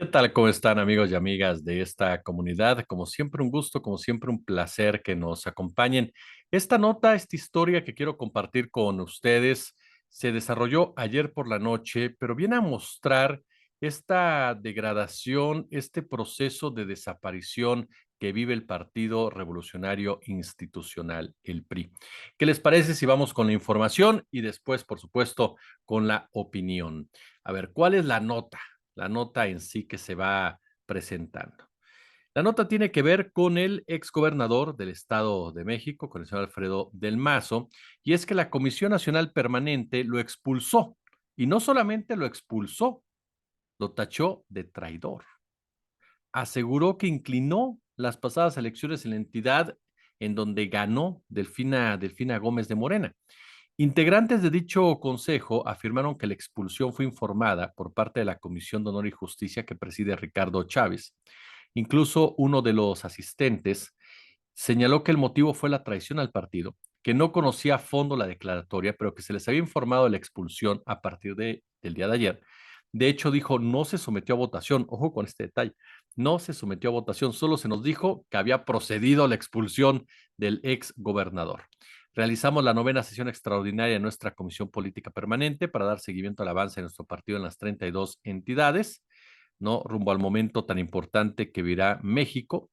¿Qué tal? ¿Cómo están amigos y amigas de esta comunidad? Como siempre un gusto, como siempre un placer que nos acompañen. Esta nota, esta historia que quiero compartir con ustedes se desarrolló ayer por la noche, pero viene a mostrar esta degradación, este proceso de desaparición que vive el Partido Revolucionario Institucional, el PRI. ¿Qué les parece si vamos con la información y después, por supuesto, con la opinión? A ver, ¿cuál es la nota en sí que se va presentando? La nota tiene que ver con el exgobernador del Estado de México, con el señor Alfredo del Mazo, y es que la Comisión Nacional Permanente lo expulsó, y no solamente lo expulsó, lo tachó de traidor. Aseguró que inclinó las pasadas elecciones en la entidad en donde ganó Delfina Gómez de Morena. Integrantes de dicho consejo afirmaron que la expulsión fue informada por parte de la Comisión de Honor y Justicia que preside Ricardo Chávez. Incluso uno de los asistentes señaló que el motivo fue la traición al partido, que no conocía a fondo la declaratoria, pero que se les había informado de la expulsión a partir del día de ayer. De hecho, dijo, no se sometió a votación. Ojo con este detalle. No se sometió a votación, solo se nos dijo que había procedido a la expulsión del ex gobernador. Realizamos la novena sesión extraordinaria de nuestra Comisión Política Permanente para dar seguimiento al avance de nuestro partido en las 32 entidades, ¿no? Rumbo al momento tan importante que virá México.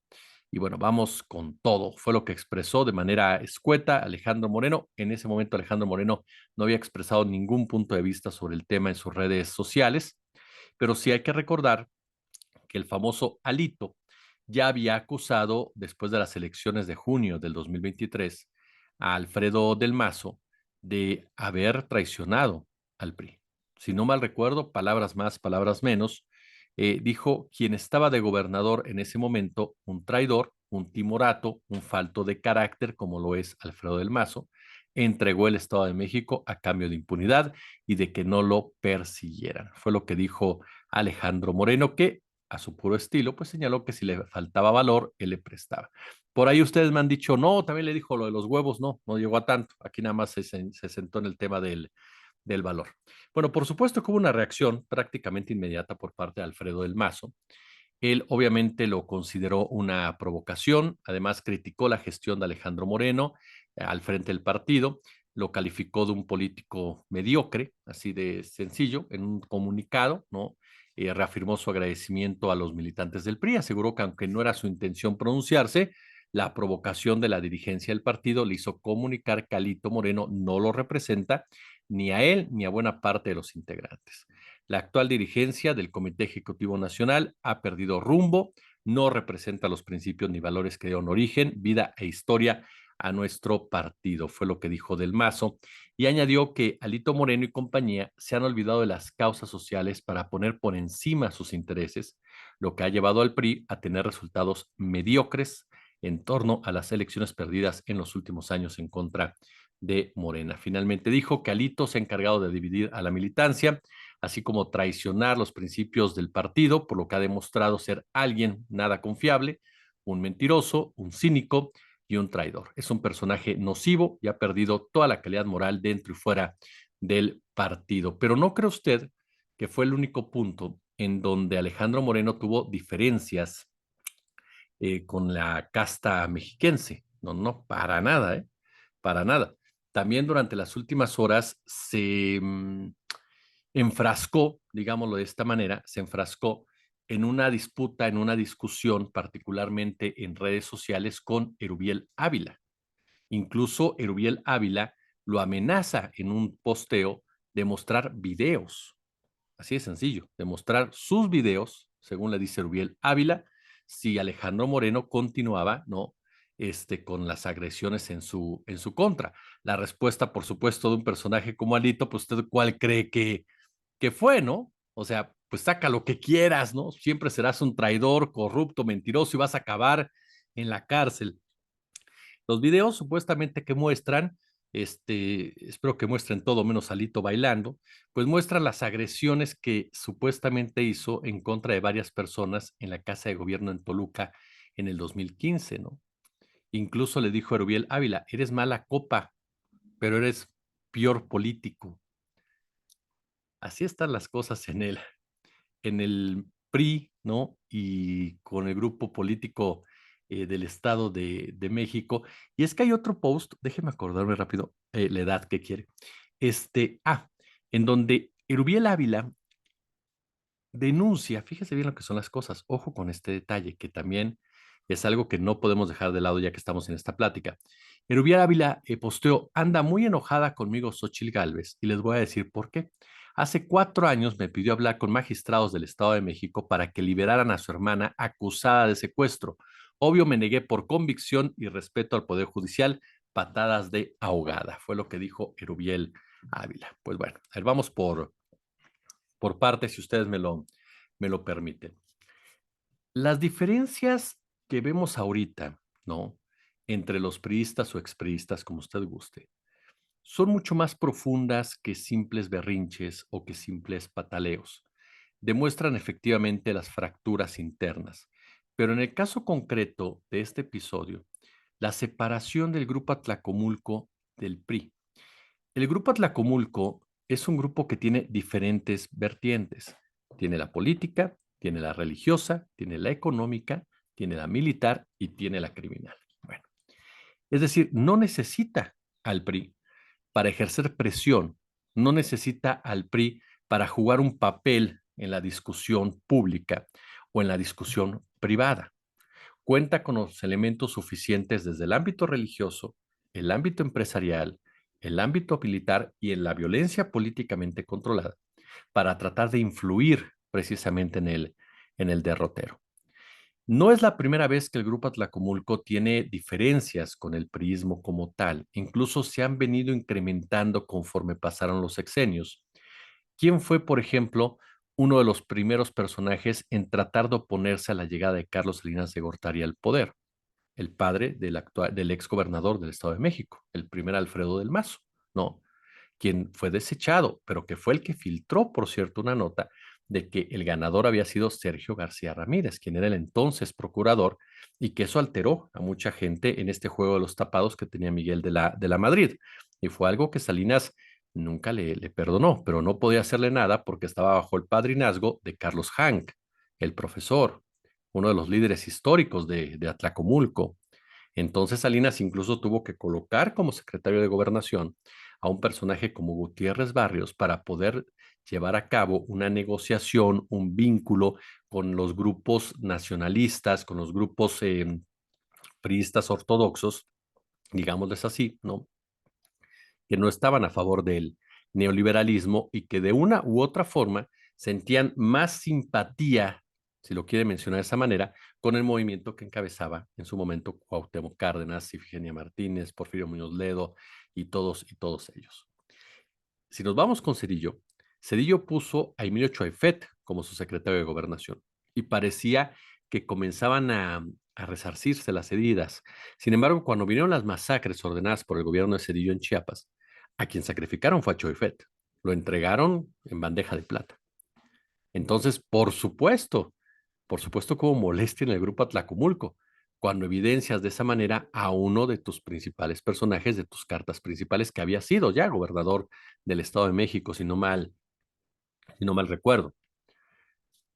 Y bueno, vamos con todo. Fue lo que expresó de manera escueta Alejandro Moreno. En ese momento Alejandro Moreno no había expresado ningún punto de vista sobre el tema en sus redes sociales, pero sí hay que recordar que el famoso Alito ya había acusado, después de las elecciones de junio del 2023, a Alfredo del Mazo de haber traicionado al PRI. Si no mal recuerdo, palabras más, palabras menos, dijo quien estaba de gobernador en ese momento, un traidor, un timorato, un falto de carácter, como lo es Alfredo del Mazo, entregó el Estado de México a cambio de impunidad y de que no lo persiguieran. Fue lo que dijo Alejandro Moreno, que a su puro estilo, pues señaló que si le faltaba valor, él le prestaba. Por ahí ustedes me han dicho, no, también le dijo lo de los huevos, no, no llegó a tanto. Aquí nada más se sentó en el tema del valor. Bueno, por supuesto que hubo una reacción prácticamente inmediata por parte de Alfredo del Mazo. Él obviamente lo consideró una provocación, además criticó la gestión de Alejandro Moreno al frente del partido, lo calificó de un político mediocre, así de sencillo, en un comunicado, ¿no? Reafirmó su agradecimiento a los militantes del PRI, aseguró que aunque no era su intención pronunciarse, la provocación de la dirigencia del partido le hizo comunicar que Alito Moreno no lo representa ni a él ni a buena parte de los integrantes. La actual dirigencia del Comité Ejecutivo Nacional ha perdido rumbo, no representa los principios ni valores que dieron origen, vida e historia a nuestro partido, fue lo que dijo Del Mazo, y añadió que Alito Moreno y compañía se han olvidado de las causas sociales para poner por encima sus intereses, lo que ha llevado al PRI a tener resultados mediocres en torno a las elecciones perdidas en los últimos años en contra de Morena. Finalmente dijo que Alito se ha encargado de dividir a la militancia, así como traicionar los principios del partido, por lo que ha demostrado ser alguien nada confiable, un mentiroso, un cínico y un traidor. Es un personaje nocivo y ha perdido toda la calidad moral dentro y fuera del partido. Pero ¿no cree usted que fue el único punto en donde Alejandro Moreno tuvo diferencias con la casta mexiquense? No, no, para nada, ¿eh? Para nada. También durante las últimas horas se enfrascó, digámoslo de esta manera, se enfrascó en una disputa, en una discusión, particularmente en redes sociales con Erubiel Ávila. Incluso Erubiel Ávila lo amenaza en un posteo de mostrar videos. Así de sencillo, de mostrar sus videos, según le dice Erubiel Ávila, si Alejandro Moreno continuaba, ¿no? Con las agresiones en su contra. La respuesta, por supuesto, de un personaje como Alito, pues usted cuál cree que fue, ¿no? O sea, pues saca lo que quieras, ¿no? Siempre serás un traidor, corrupto, mentiroso y vas a acabar en la cárcel. Los videos supuestamente que muestran, espero que muestren todo menos Alito bailando, pues muestran las agresiones que supuestamente hizo en contra de varias personas en la Casa de Gobierno en Toluca en el 2015, ¿no? Incluso le dijo a Erubiel Ávila, eres mala copa, pero eres peor político. Así están las cosas en el PRI, ¿no? Y con el grupo político del Estado de México. Y es que hay otro post, déjeme acordarme rápido, la edad que quiere. En donde Erubiel Ávila denuncia, fíjese bien lo que son las cosas, ojo con este detalle, que también es algo que no podemos dejar de lado ya que estamos en esta plática. Erubiel Ávila posteó, anda muy enojada conmigo Xochitl Gálvez, y les voy a decir por qué. Hace 4 años me pidió hablar con magistrados del Estado de México para que liberaran a su hermana acusada de secuestro. Obvio me negué por convicción y respeto al Poder Judicial, patadas de ahogada, fue lo que dijo Erubiel Ávila. Pues bueno, a ver, vamos por partes, si ustedes me lo permiten. Las diferencias que vemos ahorita, ¿no? Entre los priistas o expriistas, como usted guste, son mucho más profundas que simples berrinches o que simples pataleos. Demuestran efectivamente las fracturas internas. Pero en el caso concreto de este episodio, la separación del grupo Atlacomulco del PRI. El grupo Atlacomulco es un grupo que tiene diferentes vertientes. Tiene la política, tiene la religiosa, tiene la económica, tiene la militar y tiene la criminal. Bueno, es decir, no necesita al PRI para ejercer presión, no necesita al PRI para jugar un papel en la discusión pública o en la discusión privada. Cuenta con los elementos suficientes desde el ámbito religioso, el ámbito empresarial, el ámbito militar y en la violencia políticamente controlada para tratar de influir precisamente en el derrotero. No es la primera vez que el Grupo Atlacomulco tiene diferencias con el priismo como tal, incluso se han venido incrementando conforme pasaron los sexenios. ¿Quién fue, por ejemplo, uno de los primeros personajes en tratar de oponerse a la llegada de Carlos Salinas de Gortari al poder? El padre del ex gobernador del Estado de México, el primer Alfredo del Mazo, ¿no? Quien fue desechado, pero que fue el que filtró, por cierto, una nota de que el ganador había sido Sergio García Ramírez, quien era el entonces procurador, y que eso alteró a mucha gente en este juego de los tapados que tenía Miguel de la Madrid. Y fue algo que Salinas nunca le perdonó, pero no podía hacerle nada porque estaba bajo el padrinazgo de Carlos Hank, el profesor, uno de los líderes históricos de Atlacomulco. Entonces Salinas incluso tuvo que colocar como secretario de Gobernación a un personaje como Gutiérrez Barrios para poder llevar a cabo una negociación, un vínculo con los grupos nacionalistas, con los grupos priistas ortodoxos, digámosles así, ¿no? Que no estaban a favor del neoliberalismo y que de una u otra forma sentían más simpatía, si lo quiere mencionar de esa manera, con el movimiento que encabezaba en su momento Cuauhtémoc Cárdenas, Ifigenia Martínez, Porfirio Muñoz Ledo y todos ellos. Si nos vamos con Cedillo, Cedillo puso a Emilio Choifet como su secretario de Gobernación y parecía que comenzaban a resarcirse las heridas. Sin embargo, cuando vinieron las masacres ordenadas por el gobierno de Cedillo en Chiapas, a quien sacrificaron fue a Choifet. Lo entregaron en bandeja de plata. Entonces, por supuesto que hubo molestia en el grupo Atlacomulco, cuando evidencias de esa manera a uno de tus principales personajes, de tus cartas principales, que había sido ya gobernador del Estado de México, si no mal recuerdo.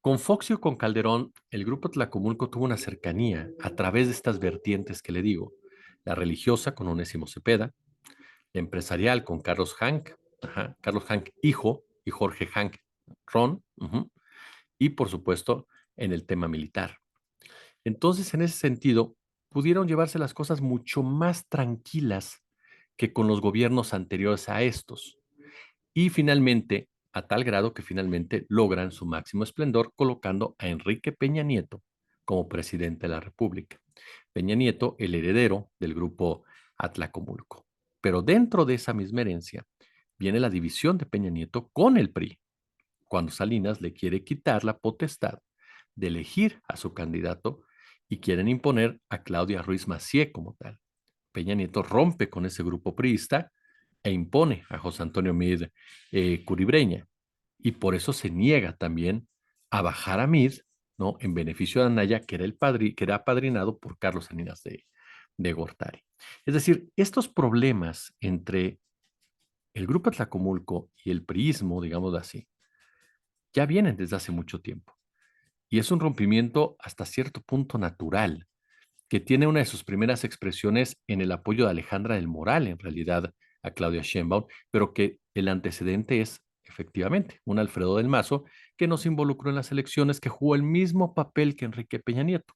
Con Fox y con Calderón, el grupo Tlacomulco tuvo una cercanía a través de estas vertientes que le digo, la religiosa con Onésimo Cepeda, la empresarial con Carlos Hank, Carlos Hank hijo y Jorge Hank Ron, y por supuesto en el tema militar. Entonces, en ese sentido, pudieron llevarse las cosas mucho más tranquilas que con los gobiernos anteriores a estos. Y finalmente, a tal grado que finalmente logran su máximo esplendor colocando a Enrique Peña Nieto como presidente de la República. Peña Nieto, el heredero del grupo Atlacomulco. Pero dentro de esa misma herencia viene la división de Peña Nieto con el PRI, cuando Salinas le quiere quitar la potestad de elegir a su candidato y quieren imponer a Claudia Ruiz Massieu como tal. Peña Nieto rompe con ese grupo priista e impone a José Antonio Meade Curibreña. Y por eso se niega también a bajar a Meade, ¿no? En beneficio de Anaya, que era apadrinado por Carlos Salinas de Gortari. Es decir, estos problemas entre el grupo Atlacomulco y el priismo, digamos así, ya vienen desde hace mucho tiempo. y es un rompimiento hasta cierto punto natural, que tiene una de sus primeras expresiones en el apoyo de Alejandra del Moral, en realidad, a Claudia Sheinbaum, pero que el antecedente es efectivamente un Alfredo del Mazo que nos involucró en las elecciones, que jugó el mismo papel que Enrique Peña Nieto.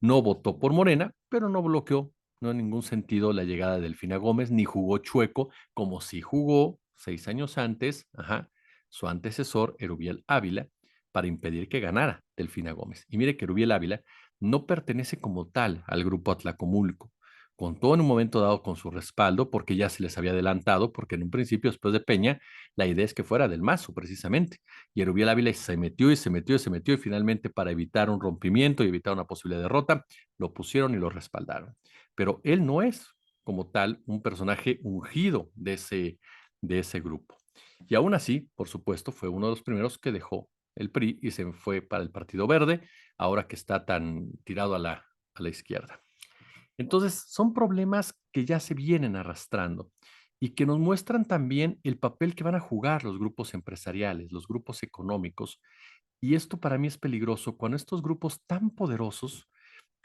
No votó por Morena, pero no bloqueó, no en ningún sentido la llegada de Delfina Gómez, ni jugó chueco, como si jugó 6 años antes, su antecesor, Erubiel Ávila, para impedir que ganara Delfina Gómez. Y mire que Erubiel Ávila no pertenece como tal al grupo Atlacomulco. Contó en un momento dado con su respaldo porque ya se les había adelantado, porque en un principio, después de Peña, la idea es que fuera del Mazo, precisamente. Y Erubiel Ávila se metió y se metió y se metió y finalmente para evitar un rompimiento y evitar una posible derrota, lo pusieron y lo respaldaron. Pero él no es como tal un personaje ungido de ese grupo. Y aún así, por supuesto, fue uno de los primeros que dejó el PRI y se fue para el Partido Verde, ahora que está tan tirado a la izquierda. Entonces, son problemas que ya se vienen arrastrando y que nos muestran también el papel que van a jugar los grupos empresariales, los grupos económicos. Y esto para mí es peligroso cuando estos grupos tan poderosos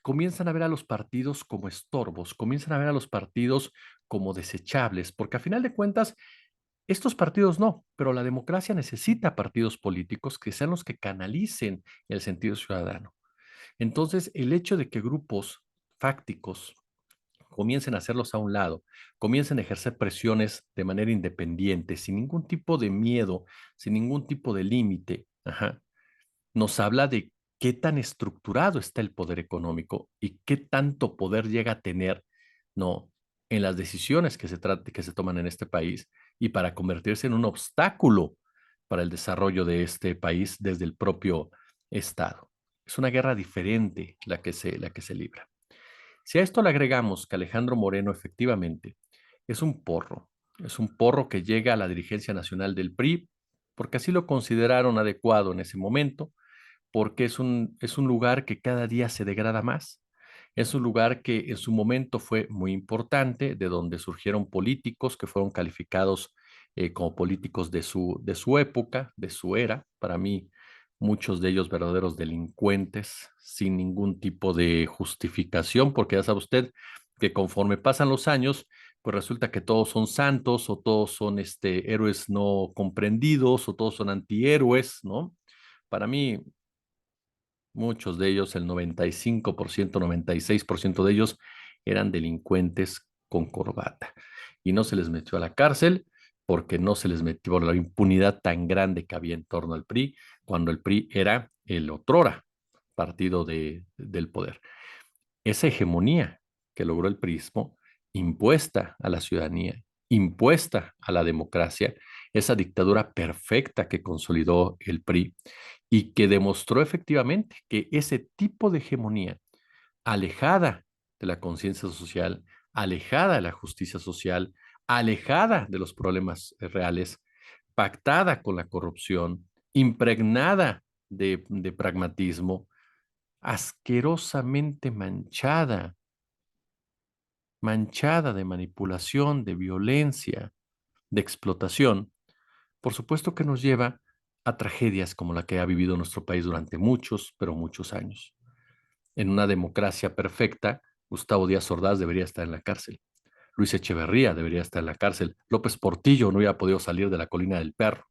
comienzan a ver a los partidos como estorbos, comienzan a ver a los partidos como desechables, porque a final de cuentas, estos partidos no, pero la democracia necesita partidos políticos que sean los que canalicen el sentido ciudadano. Entonces, el hecho de que grupos fácticos comiencen a hacerlos a un lado, comiencen a ejercer presiones de manera independiente, sin ningún tipo de miedo, sin ningún tipo de límite, nos habla de qué tan estructurado está el poder económico y qué tanto poder llega a tener, ¿no? En las decisiones que se toman en este país y para convertirse en un obstáculo para el desarrollo de este país desde el propio Estado. Es una guerra diferente la que se libra. Si a esto le agregamos que Alejandro Moreno efectivamente es un porro que llega a la dirigencia nacional del PRI, porque así lo consideraron adecuado en ese momento, porque es un lugar que cada día se degrada más. Es un lugar que en su momento fue muy importante, de donde surgieron políticos que fueron calificados como políticos de su época, de su era. Para mí, muchos de ellos verdaderos delincuentes, sin ningún tipo de justificación, porque ya sabe usted que conforme pasan los años, pues resulta que todos son santos o todos son héroes no comprendidos o todos son antihéroes, ¿no? Para mí, muchos de ellos, el 95%, 96% de ellos eran delincuentes con corbata. Y no se les metió a la cárcel porque no se les metió la impunidad tan grande que había en torno al PRI, cuando el PRI era el otrora partido del poder. Esa hegemonía que logró el PRIismo, impuesta a la ciudadanía, impuesta a la democracia, esa dictadura perfecta que consolidó el PRI y que demostró efectivamente que ese tipo de hegemonía, alejada de la conciencia social, alejada de la justicia social, alejada de los problemas reales, pactada con la corrupción, impregnada de pragmatismo, asquerosamente manchada, manchada de manipulación, de violencia, de explotación, por supuesto que nos lleva a tragedias como la que ha vivido nuestro país durante muchos, pero muchos años. En una democracia perfecta, Gustavo Díaz Ordaz debería estar en la cárcel. Luis Echeverría debería estar en la cárcel. López Portillo no hubiera podido salir de la colina del perro.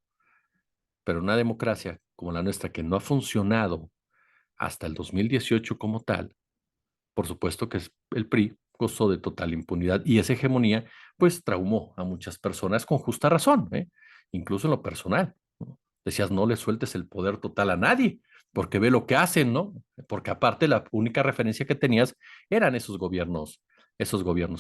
Pero en una democracia como la nuestra, que no ha funcionado hasta el 2018 como tal, por supuesto que el PRI gozó de total impunidad y esa hegemonía pues traumó a muchas personas con justa razón, ¿eh? Incluso en lo personal, ¿no? Decías, no le sueltes el poder total a nadie, porque ve lo que hacen, ¿no? Porque aparte la única referencia que tenías eran esos gobiernos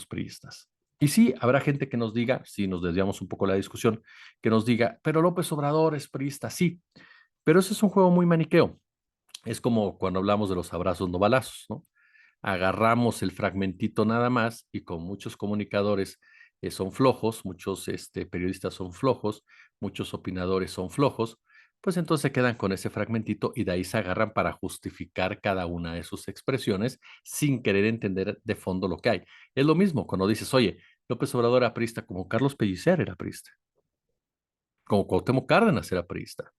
priistas. Y sí, habrá gente que nos diga, si nos desviamos un poco la discusión, que nos diga, pero López Obrador es priista, sí, pero ese es un juego muy maniqueo. Es como cuando hablamos de los abrazos no balazos, ¿no? Agarramos el fragmentito nada más y con muchos comunicadores son flojos, muchos periodistas son flojos, muchos opinadores son flojos, pues entonces se quedan con ese fragmentito y de ahí se agarran para justificar cada una de sus expresiones sin querer entender de fondo lo que hay. Es lo mismo cuando dices, oye, López Obrador era priista como Carlos Pellicer era priista, como Cuauhtémoc Cárdenas era priista,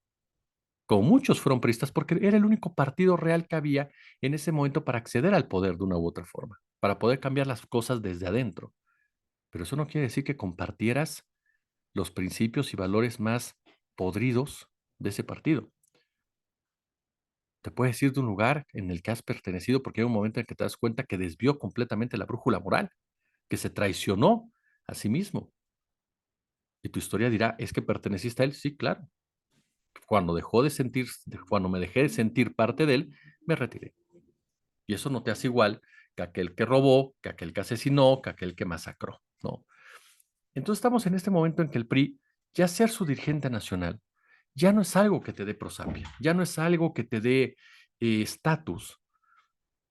como muchos fueron priistas, porque era el único partido real que había en ese momento para acceder al poder de una u otra forma, para poder cambiar las cosas desde adentro. Pero eso no quiere decir que compartieras los principios y valores más podridos de ese partido. Te puedes ir de un lugar en el que has pertenecido porque hay un momento en que te das cuenta que desvió completamente la brújula moral, que se traicionó a sí mismo. Y tu historia dirá, ¿es que perteneciste a él? Sí, claro. Cuando me dejé de sentir parte de él, me retiré. Y eso no te hace igual que aquel que robó, que aquel que asesinó, que aquel que masacró, ¿no? Entonces estamos en este momento en que el PRI, ya ser su dirigente nacional, ya no es algo que te dé prosapia, ya no es algo que te dé estatus,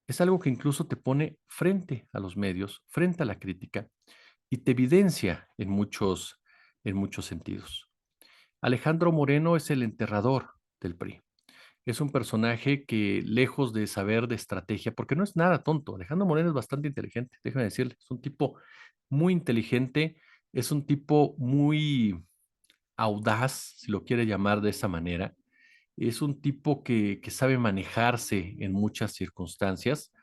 es algo que incluso te pone frente a los medios, frente a la crítica y te evidencia en muchos sentidos. Alejandro Moreno es el enterrador del PRI. Es un personaje que, lejos de saber de estrategia, porque no es nada tonto, Alejandro Moreno es bastante inteligente, déjame decirle, es un tipo muy inteligente, es un tipo muy audaz, si lo quiere llamar de esa manera, es un tipo que sabe manejarse en muchas circunstancias,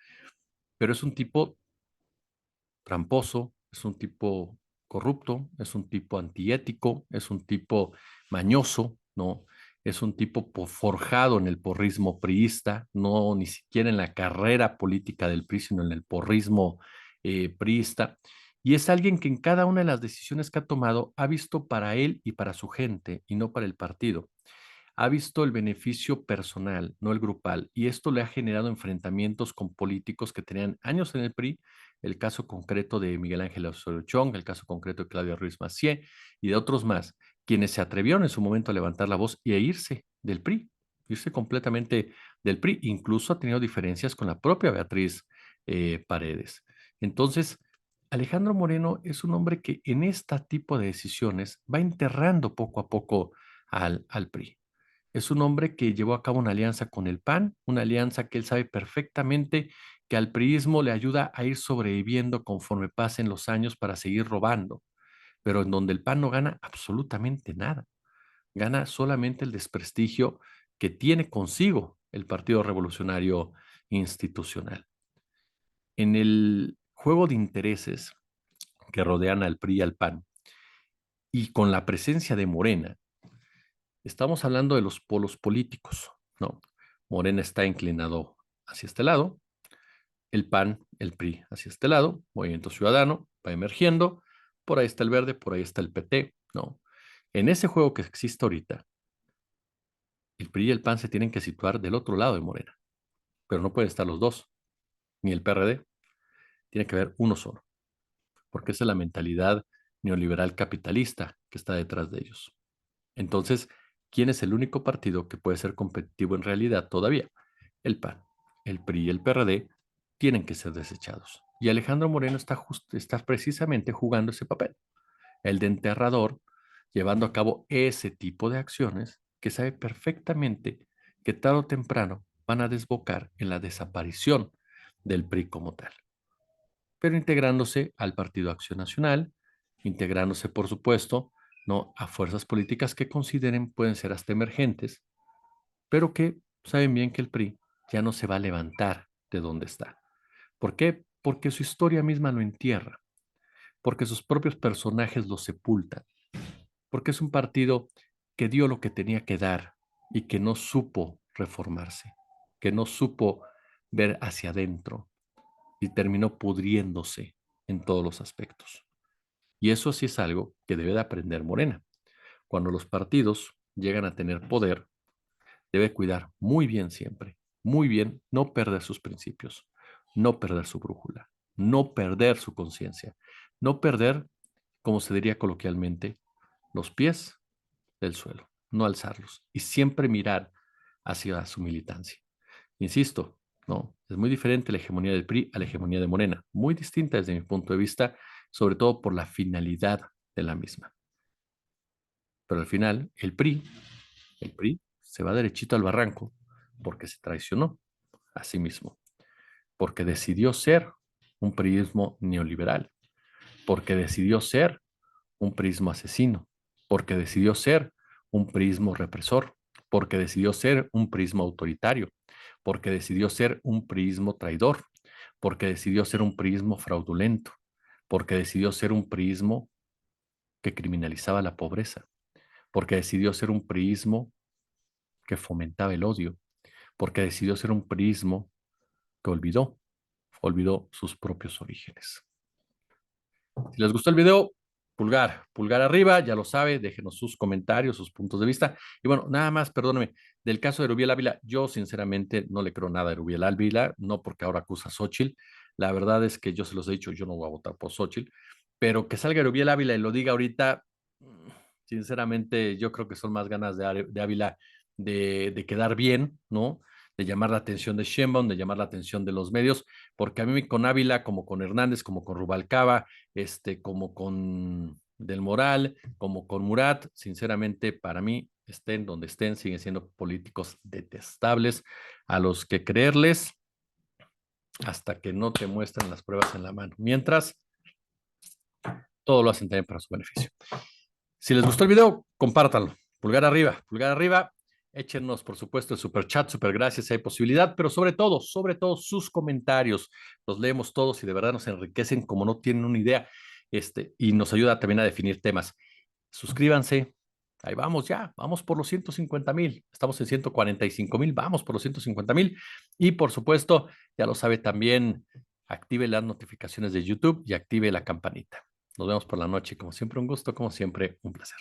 pero es un tipo tramposo, es un tipo corrupto, es un tipo antiético, es un tipo mañoso, ¿no? Es un tipo forjado en el porrismo priista, no ni siquiera en la carrera política del PRI, sino en el porrismo priista. Y es alguien que en cada una de las decisiones que ha tomado ha visto para él y para su gente y no para el partido. Ha visto el beneficio personal, no el grupal, y esto le ha generado enfrentamientos con políticos que tenían años en el PRI, el caso concreto de Miguel Ángel Osorio Chong, el caso concreto de Claudia Ruiz Massieu y de otros más, quienes se atrevieron en su momento a levantar la voz y a irse del PRI, irse completamente del PRI, incluso ha tenido diferencias con la propia Beatriz Paredes. Entonces, Alejandro Moreno es un hombre que en este tipo de decisiones va enterrando poco a poco al PRI. Es un hombre que llevó a cabo una alianza con el PAN, una alianza que él sabe perfectamente que al priismo le ayuda a ir sobreviviendo conforme pasen los años para seguir robando, pero en donde el PAN no gana absolutamente nada, gana solamente el desprestigio que tiene consigo el Partido Revolucionario Institucional. En el juego de intereses que rodean al PRI y al PAN, y con la presencia de Morena, estamos hablando de los polos políticos, ¿no? Morena está inclinado hacia este lado, el PAN, el PRI hacia este lado, Movimiento Ciudadano va emergiendo, por ahí está el Verde, por ahí está el PT, ¿no? En ese juego que existe ahorita, el PRI y el PAN se tienen que situar del otro lado de Morena, pero no pueden estar los dos, ni el PRD, tiene que haber uno solo, porque esa es la mentalidad neoliberal capitalista que está detrás de ellos. Entonces, ¿quién es el único partido que puede ser competitivo en realidad todavía? El PAN. El PRI y el PRD tienen que ser desechados. Y Alejandro Moreno está precisamente jugando ese papel, el de enterrador, llevando a cabo ese tipo de acciones que sabe perfectamente que tarde o temprano van a desbocar en la desaparición del PRI como tal, pero integrándose al Partido Acción Nacional, integrándose, por supuesto, ¿no? A fuerzas políticas que consideren pueden ser hasta emergentes, pero que saben bien que el PRI ya no se va a levantar de donde está. ¿Por qué? Porque su historia misma lo entierra, porque sus propios personajes lo sepultan, porque es un partido que dio lo que tenía que dar y que no supo reformarse, que no supo ver hacia adentro y terminó pudriéndose en todos los aspectos. Y eso sí es algo que debe de aprender Morena. Cuando los partidos llegan a tener poder, debe cuidar muy bien siempre, muy bien, no perder sus principios, no perder su brújula, no perder su conciencia, no perder, como se diría coloquialmente, los pies del suelo, no alzarlos y siempre mirar hacia su militancia. Insisto, no, es muy diferente la hegemonía del PRI a la hegemonía de Morena, muy distinta desde mi punto de vista, sobre todo por la finalidad de la misma. Pero al final, el PRI se va derechito al barranco porque se traicionó a sí mismo, porque decidió ser un priismo neoliberal, porque decidió ser un prismo asesino, porque decidió ser un prismo represor, porque decidió ser un prismo autoritario, porque decidió ser un prismo traidor, porque decidió ser un prismo fraudulento, porque decidió ser un prismo que criminalizaba la pobreza, porque decidió ser un prismo que fomentaba el odio, porque decidió ser un prismo que olvidó sus propios orígenes. Si les gustó el video, pulgar arriba, ya lo sabe, déjenos sus comentarios, sus puntos de vista. Y bueno, nada más, perdóneme, del caso de Erubiel Ávila, yo sinceramente no le creo nada a Erubiel Ávila, no porque ahora acusa a Xóchitl. La verdad es que yo se los he dicho, yo no voy a votar por Xóchitl, pero que salga Erubiel Ávila y lo diga ahorita, sinceramente yo creo que son más ganas de Ávila de quedar bien, ¿no? De llamar la atención de Sheinbaum, de llamar la atención de los medios, porque a mí con Ávila, como con Hernández, como con Rubalcaba, como con Del Moral, como con Murat, sinceramente, para mí, estén donde estén, siguen siendo políticos detestables a los que creerles hasta que no te muestren las pruebas en la mano. Mientras, todo lo hacen también para su beneficio. Si les gustó el video, compártanlo. Pulgar arriba, pulgar arriba. Échenos, por supuesto, el super chat, super gracias si hay posibilidad, pero sobre todo, sus comentarios. Los leemos todos y de verdad nos enriquecen como no tienen una idea. Y nos ayuda también a definir temas. Suscríbanse. Ahí vamos ya, vamos por los 150,000. Estamos en 145,000, vamos por los 150,000. Y por supuesto, ya lo sabe también, active las notificaciones de YouTube y active la campanita. Nos vemos por la noche. Como siempre, un gusto, como siempre, un placer.